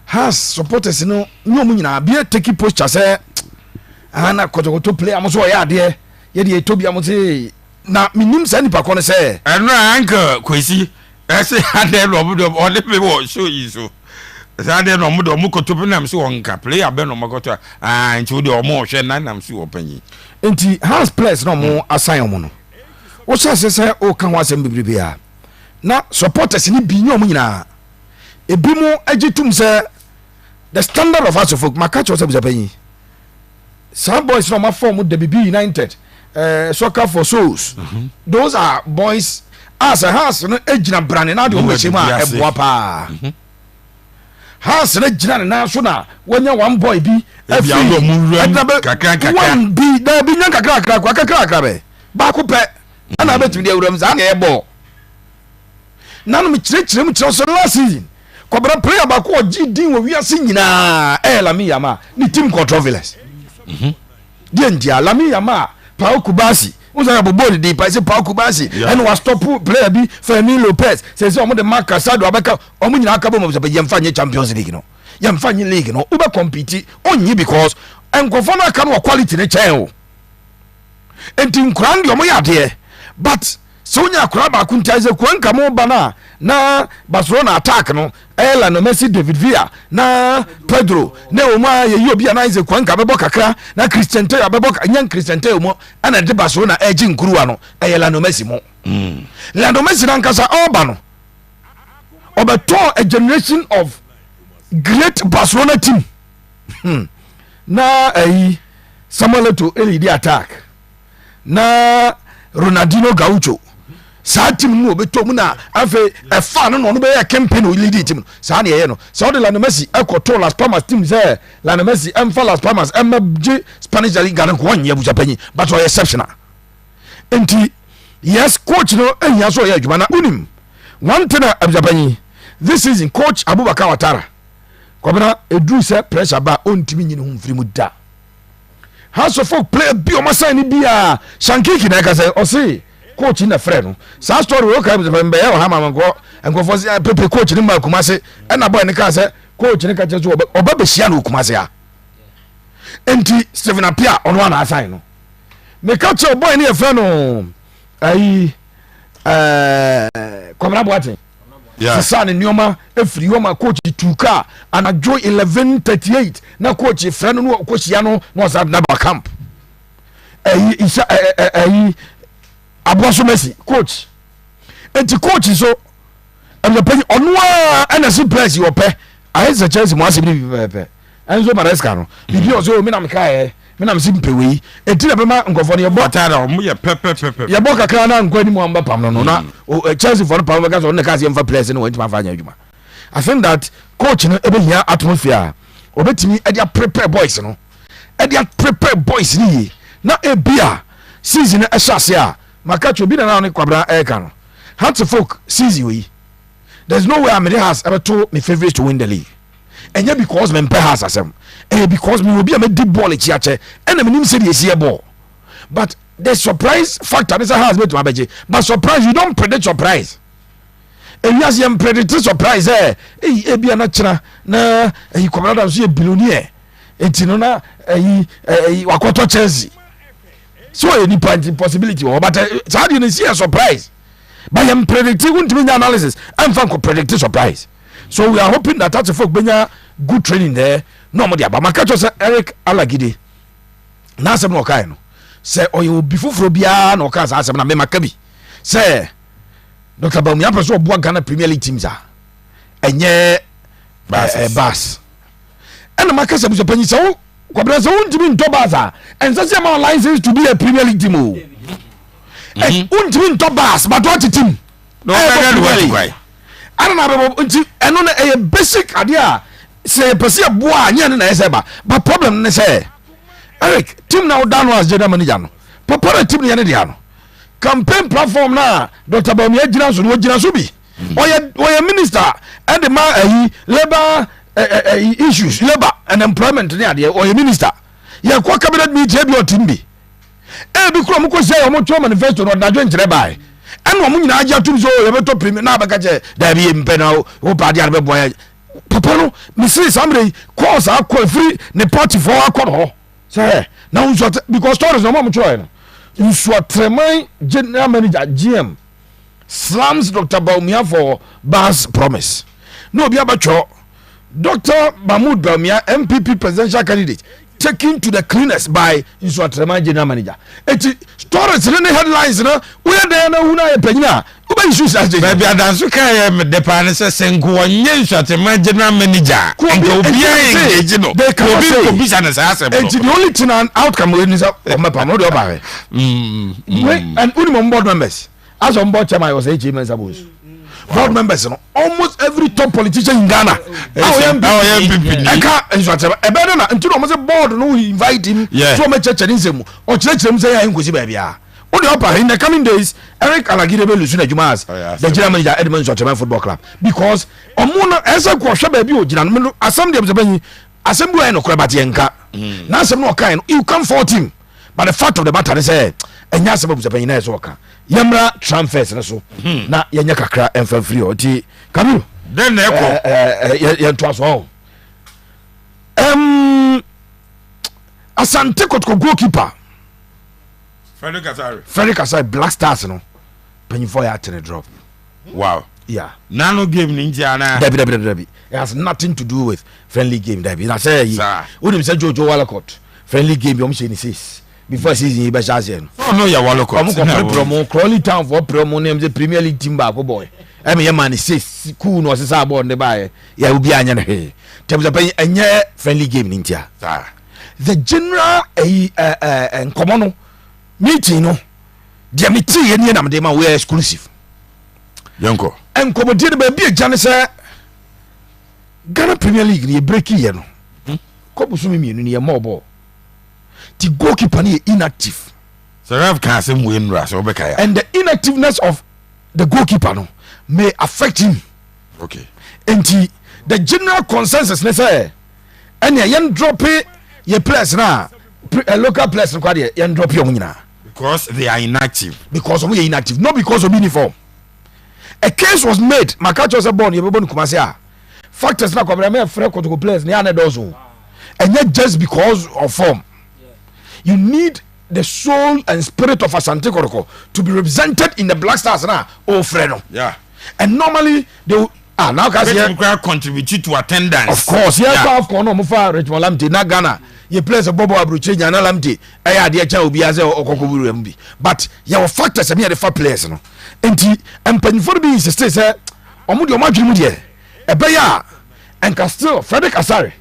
has supporters no nyomu nyina bia take posture say ana kotokoto play am so ya de ye de etobi am say na minim sa nipa ko no say eno anka kwesi ese ade no obodo o le be wo show yi so ade no omodo mo kotopo nam so wonka play abe no makoto nti wo de o mo hwe nam so opanyi nti has players no mo assign mo no wo sha se o kan wa sem bibribe a na supporters ni bi nyom nyina ebi mo agitum say the standard of us folk makacho say bizapanyi some boys no ma form the BB United soccer for souls those are boys as a house no ejina brane na de o mechema eboa pa house na jina na so na wonya one boy bi efi kakra one bi da bi nya kakra be ba ko pe ana betimi de awuram za na ebo nanu mi chire so last season kwabra player ba ko din wo wiase nyina Lami Yama ni team controversies die ndia Lami Yama Paul Kubasi unsa bobo di pa se Paul Kubasi and was stop player bi Femi Lopez say omo de Mark Casado abeka omo nyina aka bo mo be yemfa nye Champions League no yemfa nye league no ube compete onyi because enkofo na aka no quality ne chen o enti nkran ndi omo ya de but so nya akura ba kunta ze kwanka mo bana na Barcelona attack no no Messi David Villa na Pedro na o ma ye obi ana ze kwanka bebo kakra na Christian Tayo bebo nyan Christian Tayo mo ana de Barcelona eji nkuruwa no no Messi mo no Messi na nkasa oba no obeto a generation of great Barcelona team na Samuel Otto elidi attack na Ronaldinho Gaucho sa team no beto mu na afa efa no be ya campaign o lead team sa na ye no so de Lionel Messi ekoto Las Palmas team say Lionel Messi emfa Las Palmas emje Spanish Liga no ko nya bujapanyi but o exceptional enti yes coach no ehia so ya adwuma na unim one thing abujapanyi this season coach Abubakar Watara kwabena edru say pressure ba ontimi nyine hu mfiri mu da house of folk play bi o masan ni bia shankiki na ka say o say coach na frɛ no sa story wo ka be ya ha ma ngo nkofo pepe coach ni ma kumase na boy ni ka say coach ni ka che so oba be hia na kumase a enti Stephen Apia ono na assign no me ka che boy ni e frɛ no Kwamra Boateng sisa ne nioma efiri yoma coach tuka anajo 11:38 na coach frɛ no coach ya no sa na ba camp Aboso Messi coach enti coach so am pay onwa NS press you pay I say Chelsea mo asem bi pepe Enzo Maresca no bibi ozo me na mekae me na msim pewe enti na bema nkofo ne yebo tara mo ye pepe yebo kakra na nkwani mo amba pam no na Chelsea for pam because on the case yemfa press no wanti ma fa anya adwuma I think that coach no ebe hia atmosphere obetimi e dia prepare boys no e dia prepare boys ni na ebia season e shase a makacho bi na no kwabra eka no Hearts of folk season we there's no way Amede has ever told me favorites to win the league and yet because me has asem because me will be a deep ball chiache and me nim say the ball but the surprise factor is has made to abeje but surprise you don't predict surprise and you as you predict surprise e bia na chira na kwabra da so e billionaire etino na wakoto Chelsea so any possibility but how do you see a surprise by him predicting analysis and fan predict surprise so we are hoping that that's a folk benya good training there no more but makacho say Eric Alagide na asem no kai no say oyo bifufuro bia na oka asem na me makabi say Dr. Bamu ya person obo Ghana Premier League teams a enye bas and makasa bu panyi so kwabra so untimi ntobaza and say my license to be a Premier League team o untimi ntobas but what team no I don't know unti eno na a basic idea say person boa anya na eseba but problem ne say Eric team now down as general manager no papa team ne dia no campaign platform na Dr. Bawumia gina so no gina so bi oye minister and the labor issues labor and employment ne ade oye minister ye kwa cabinet meeting bi otim bi bi kro mo ko say o mo twa manifesto no dadwo nkyere bai and omo nyina agya tum so ye beto premier na abaka che da bi mpe na o pa dia be boy papa no me say samre course akọ free ne party for akọ no say na unso because stories no mo twa no Nsoatreman general manager GM slams Dr. Bawumia for Bas promise no obi abacho Dr. Mahmoud Bawumia MPP presidential candidate taken to the cleaners by Nsoatreman general manager. Eti stories in the headlines na we dey na hu na ye panyina we be issues as baby adanso kai me de pa ne se senko onye Nsoatreman general manager enko obi engage no obi bisa na sa asem. Eti the only thing and outcome we need o me pa no de oba and unimum board members as on board chairman was HM Sabos. Board members no almost every top politician in Ghana eka Nsoatreman ebe na nti no mo say board no invite him so me cheche ni nsemu o cheche say ya nkosi ba bia o de opa in the coming days Eric Alagide be lusu na juma as the general manager Edmond Nsoatreman football club because omo no esa ko hwe ba bi o gina no asem de bebanyi asem bu no kora ba te nka na asem no kan no you come for him but the fact of the matter is enya asem bu bebanyi na eso ka yamra transfers na so na yenya kakra emfa free o ti kabiru then na eko ye to so asante kotko goalkeeper Frederick Asare Blackstars no penifo ya tene drop. Wow. Yeah. Nano game ninja na. Debi. It has nothing to do with friendly game. Debi. Na say you say Jojo Walcott friendly game you say 6 before season you be chance. Oh no ya Walcott. Promo Crawley Town for promo name the Premier League team back boy. I mean man 6 cool no say about the buy. Ya ubi anya na he. Tell the enye friendly game ninja. The general enkomo meeting no dia meeting ye ni na me ma we exclusive yanko enkomo dia ba bi agane say Ghana Premier League ni break ye no ko busu mi mienu ni ye mobo ti goalkeeper ni inactive serve can say mu enura so be kaya and the inactiveness of the goalkeeper no may affect him. Okay, and the general consensus ne say ene yen drop ye players na local players kwa de yen drop ye nyina because they are inactive. Because we are inactive, not because of uniform. A case was made. Makacho se born. You be born kumasi. Factors na kwa me free kotoko players ni ane dozo. And yet just because of form, you need the soul and spirit of Asante Kotoko to be represented in the Blackstars na o freno. Yeah. And normally they will, now kasi contribute to attendance. Of course, Afcon no mufa Richmond Lamte na Ghana. Ye players of Bobo Abruche nya na Lamte. Aya de cha obi aze okokoburu embi. But your factors me the fa players no. Enti empanifo bi insist say omo de omadwiri mu de. Ebeya and still Frederick Asare.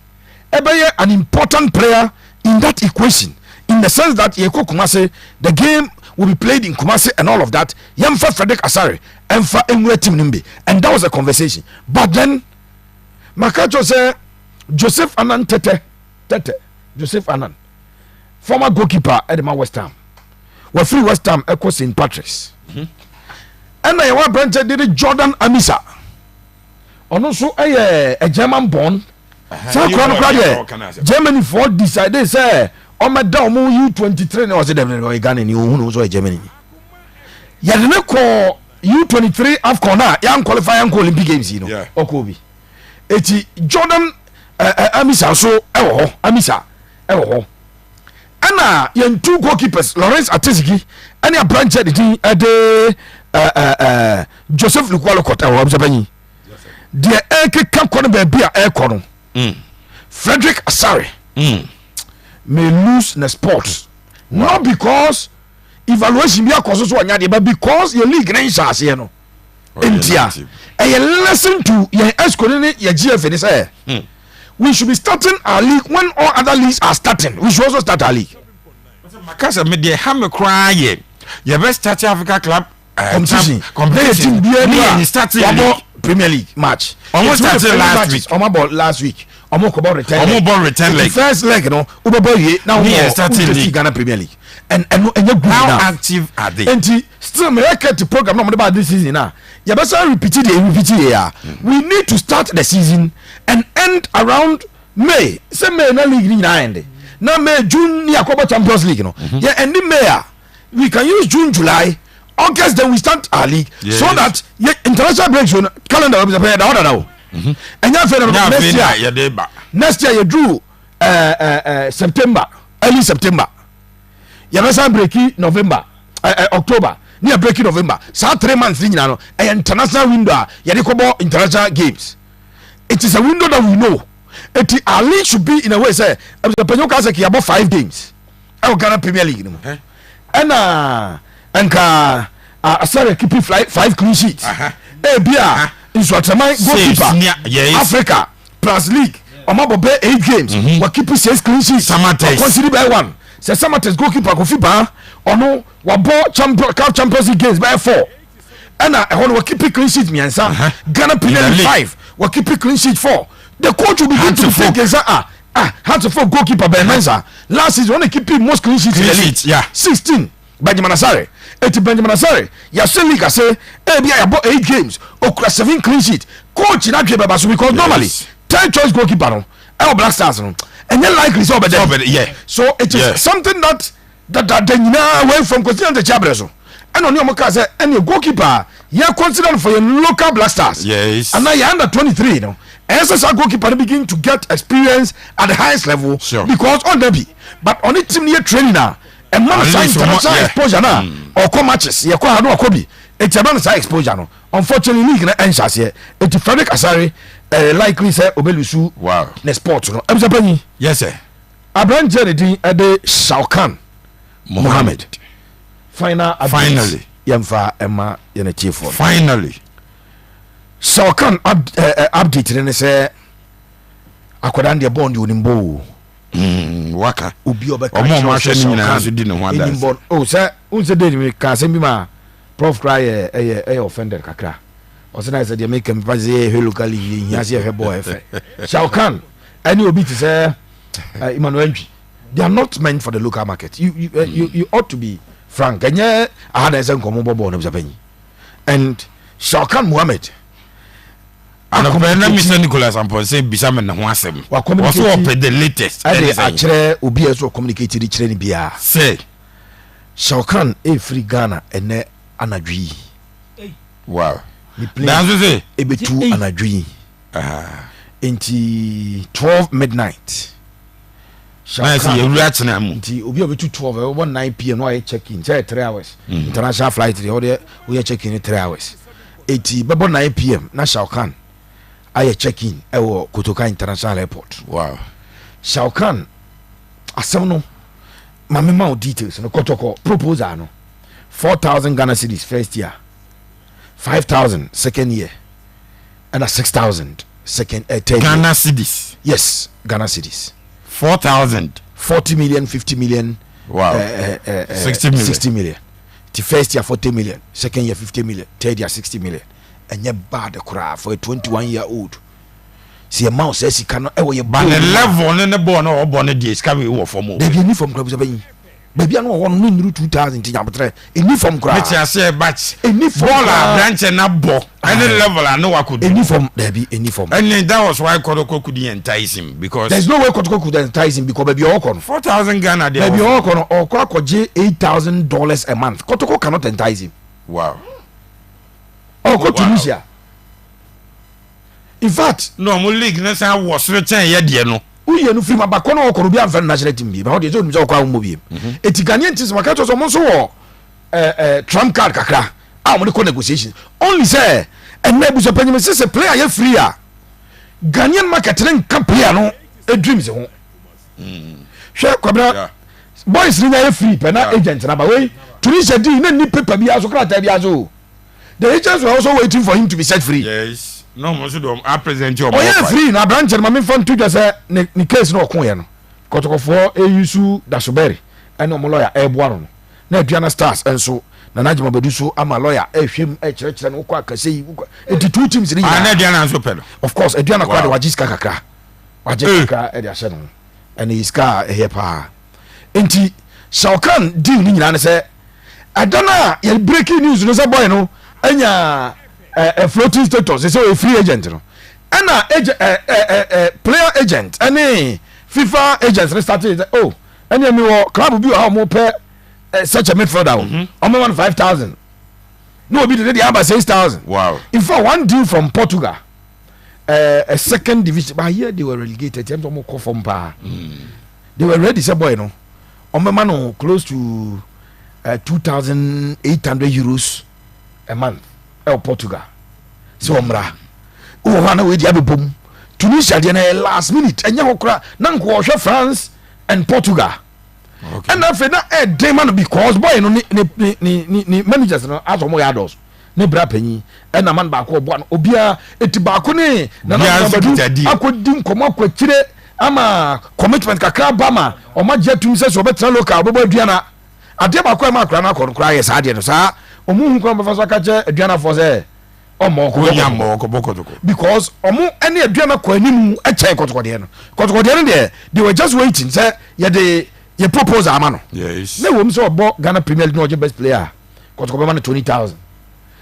Ebeya an important player in that equation in the sense that ye ko Kumasi the game will be played in Kumasi and all of that. Yemfa Frederick Asare emfa enwe team nimbi, and that was a conversation. But then Makacho say Joseph Anan Tete Joseph Anan, former goalkeeper at the West Ham, were free West Ham echo St. Patrick's. And I want branch did Jordan Amisa. And also a German born. Germany for decided say on my down U23 was the Ghana who knows why Germany. Yadene call U23 Afcon young qualifier and Olympic games, you know. Okobi. Eti Jordan Amisa so Amisa. Anna yen two goalkeepers Lawrence Atesiki and a branch at the Joseph Lukwalo Kota or Zabani. The Eke Camp Corner Baby Air Corner. Frederick Asare may lose in the sports. Not because evaluation be a cause but because your league nations here no. India. And you listen to your escort your GF we should be starting our league when all other leagues are starting. We should also start our league. Because me dey have me crying. You best start Africa club competition. Competition. Premier League match. Almost started last week. Last week. omo ko return leg first leg no ubebo ye now we starting league Ghana Premier League and good how active are they and still me the program no about this season now you better repeat it we need to start the season and end around May say May na league ni end na May June ni akoba Champions League no yeah and in May we can use June July August then we start our league so that international breaks on calendar we play the order and next year you drew September early September you better break November October near breaking November so 3 months in an international window you dey international games it is a window that we know our league should be in a way say the Penyoka say about 5 games I Ghana Premier League and sorry keep 5 clean sheets bia Nsoatreman goalkeeper Africa plus league omabobe 8 games we keep 6 clean sheets consider by 1 say Samate's goalkeeper go fit ba ono wa ball Champions League games by 4 and we keep clean sheet miensa Ghana Premier League 5 we keep clean sheet 4 the coach will begin to focus how to for goalkeeper Ben Mensa last season only keep most clean sheets in the league 16 Benjamin Asare Benjamin Asare ya say league say bia about 8 games okura 7 clean sheet coach na give babaso because normally 10 choice goalkeeper no Blackstars no and then likely so yeah so it is something that the away from continent the Chabreso and on your say any goalkeeper you consider for your local Blackstars yes and now you under 23 no SSR goalkeeper begin to get experience at the highest level because on the but on the team near training now and man international exposure now or come matches you kwa no akobi it's a man exposure no unfortunately league na enchas here it Frederick Asare likely say obelusu na sport no am yes sir Abraham Jerry de Shaukan Mohammed finally yamfa emma yana chief finally Shaukan update ne say akodan de bond onimbo waka obi obeka omo ma hwe ni nyina so di ne ho adas oh say unse dey me ka say bi ma prof cry offended kakra o say na say dey make me pass here locally here say he boy efe Shaukan any obi to say Emmanuel Ntwi they are not meant for the local market you ought to be frank enye ahada say nkomo bobo na bisapanyi and Shaukan Mohammed na Mr. Nicholas Ampon say bisame na ho asem also up the latest akere obi eso communicate di kire ni bia say Shaukan free Ghana ene anadwi wow that's say ebetu anadwi into 12 midnight Shaukan you react na mu nti obi obetu 12 9 pm no I check in say 3 hours international flight we check in 3 hours 80 bebo 9 pm na Shaukan I check in ewo Kotoka International Airport wow Shaukan asem no mame ma details no Kotoko proposal no 4,000 Ghana cedis first year 5,000 second year and a 6,000 second third Ghana cedis yes Ghana cedis 4,000 40 million 50 million wow 60 million the first year 40 million second year 50 million third year 60 million and you bad cry for a 21-year-old. See a mouse says he cannot ever your ban level on the born or born a day can we for more. They uniform clubs baby. Baby I know 1 2,000 in uniform cry. I say but uniform branch and a ball any level I know I could uniform there be uniform. And that was why Kotoko could entice him because there's no way Kotoko could entice him because baby all 4,000 Ghana there. Baby all or $8,000 a month. Kotoko cannot entice him. Wow. Oh, go to Tunisia. In fact, no, my league na say was return here there no. We no free ma kono okoro bia mfa national team bi. Ba ho de so nso kwa mo bi. Eti Ghanaian teams maka to so mo so wo trump card kakra. Ah mo de negotiation. Only say and na bu so panyim say player ye free a. Ghanaian market ren ka player no e dreams ho. Hwe kwabra boys ni ye free pe na agent na ba we Tunisia di na ni paper bi aso krata bi aso. The agents were also waiting for him to be set free. Yes. No, mo should I present your free na branch ma me fon to just say ni case no kon ye no. Kotokofo eyusu Dasoberi ene omo lawyer ebo no. Na Aduana Stars enso na Najima Beduso ama lawyer ehwem kire no kwa akase yi. Enti two teams ni. Na Aduana enso pedo. Of course Aduana kwa de wajiska kakra. waje ka e de ahye no and his car here pa enti Shaukan deal ni nyina ne say adana ya breaking news no say boy no anya a floating status say a free agent no ana player agent any FIFA agents started oh any me wo club bi how mo pay such a midfielder on 5,000 no be the aba 6,000 wow in fact one deal from Portugal a second division but here they were relegated them to call from pa they were ready say boy no on my man close to 2,800 euros a month Portugal so omra o hana we dia bebom Tunisia dey na last minute enya hokra na nko hwe France and Portugal okay and after that dey man because boy no ni managers no aso mo yados ne bra panyi e na man ba ko bo obia eti ba ko ne na na akodi nkomo akwakire ama commitment kakra ba ma o ma je tum se so betra local bobo aduana ade ba ko ma akra na akra yes ade no sa o mu hu ko ba fa so ka je aduana for say omo ko nyambo ko bokotoko because omo ene aduana ko animu e chai kotokode no they were just waiting say ye propose ama no yes na wo so obo Ghana Premier League no je best player kotoko be 20,000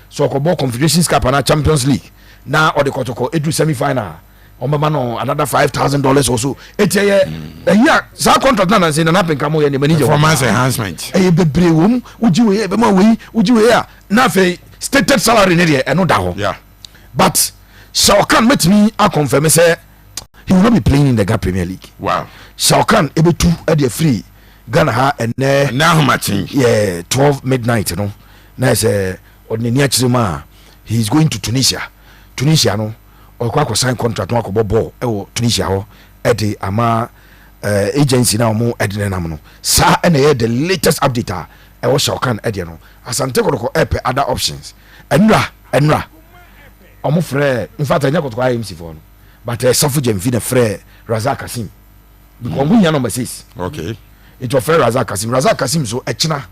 so ko bo Confederations Cup na Champions League na o de kotoko edu semi final omo ma no another $5,000 or so etie here sa contract na say na penka mo ye ne manager performance enhancement bebre wom uji we be ma we uji we ya na fe stated salary ne dey eno da ho yeah but Shaukan met me I confirm say he will not be playing in the Ghana Premier League wow Shaukan ebetu e dey free Ghana ha ene na how much yeah 12 midnight no na say odneni achirema he is going to Tunisia no or kwa sign contract no akobo ball e wo Tunisia ho e dey ama agency na mo edene nam no sa ene the latest update e wo Shaukan e dey no asante ko epe other options enra omo frɛ in fact anya ko IMC for no but Safu Jemfi na frɛ Razak Kasim because we number 6 okay it was frɛ Razak Kasim so echina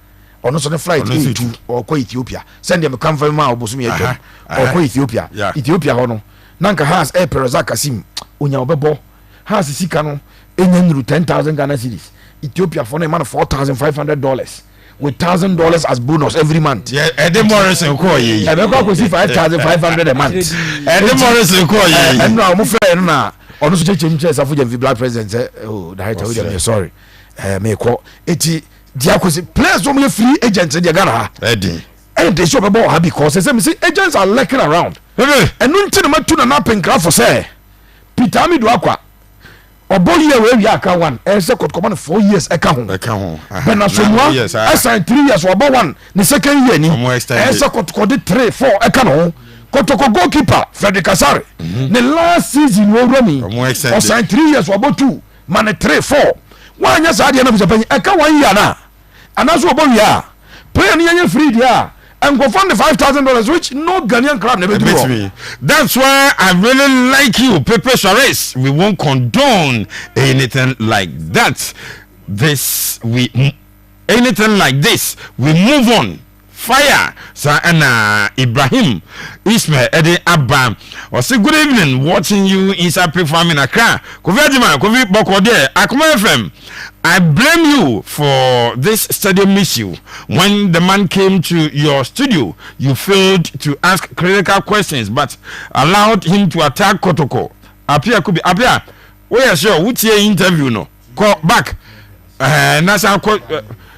ono so ne flight to or ko Ethiopia send them come from ma obosum ye dwam or ko Ethiopia ho no nanka has Razak Kasim onya obebo has sika no enya nuru 10,000 Ghana cedis Ethiopia for no man $4,500 with $1,000 as bonus every month. Yeah, Eddie Morrison call ye. I be go see $5,500 a month. Eddie Morrison call ye. And now mo friend na ono so cheche Safu Jemfi black president say oh director we sorry. Me call eti dia ko see players so many free agents dey Ghana ha. Eddie. And they show about her because say me see agents are lurking around. And no nti na matu na penkra for say Peter Amidu akwa obo year we aka one e say kotokoma 4 years eka ho but na somwa assign 3 years obo one the second year ni e say kotokode 3 4 eka no kotoko goalkeeper Frederick Asare the last season we remi o sign 3 years obo 2 man 3 4 wanya sa de na bi japan eka 1 year na anaso obo year player ni anya free dia and go fund the $5,000 which no Ghanaian club never do. That's why I really like you, Pepe Suarez. We won't condone anything like that. Anything like this. We move on. Fire. Sana Ibrahim Ismail Eddie Abba. I say good evening. Watching you inside Pre-Farm in Accra. Kofi Bokode, Akuma FM. I blame you for this stadium issue. When the man came to your studio, you failed to ask critical questions, but allowed him to attack Kotoko. Apia, we are sure which year interview no. Call back. Nasa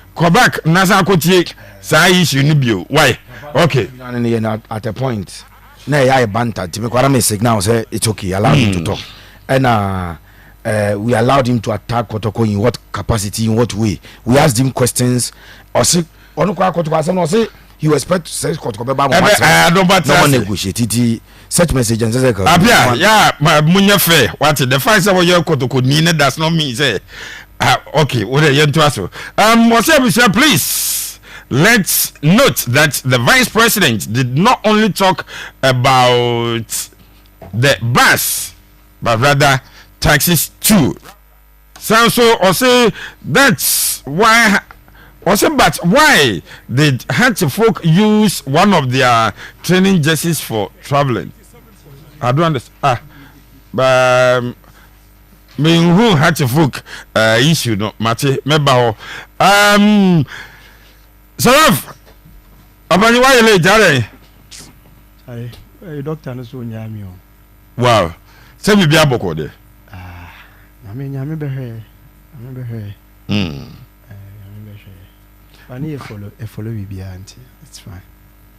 Kotie. Say issue nibio. Why? Okay. At a point, na ya banter. To me, kwara signal say it's okay. Allow him to talk. And we allowed him to attack Kotoko in what capacity, in what way. We asked him questions. Or say, Kotoko he was expect to say Kotoko no one negotiate such message and say yeah, munya fair. What the fact that you Kotoko Nina does not mean say okay, what are you to ask? Please let's note that the vice president did not only talk about the bus, but rather taxes too. So or say that's why or say but why did Hansi folk use one of their training jerseys for traveling? I don't understand. me who had to folk issue no mate meba ho Saraf abani wa yele jare ai doctor no so nyame o wow se bi bia boko de nyame behwe nyame behwe ani follow bibia anti it's fine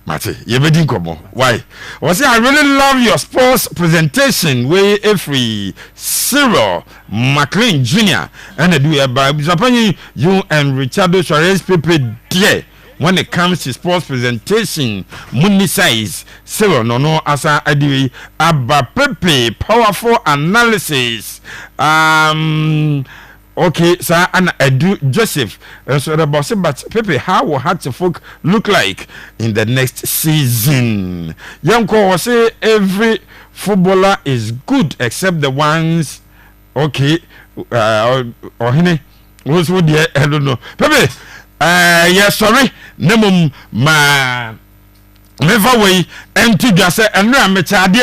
Mate, you be komo. Why? Was I really love your sports presentation where every Cyril McLean Jr. and I do by Japan you and Richardo Suarez Pepe dear when it comes to sports presentation money size Cyril no asa adi Abba Pepe powerful analysis okay, sir, and I do Joseph. So the boss, but Pepe, how will Hatfield look like in the next season? Young Ko say every footballer is good except the ones, okay, or hine. Who's what? I don't know. Pepe, yeah, sorry, nemum ma never way empty just and I'm a child.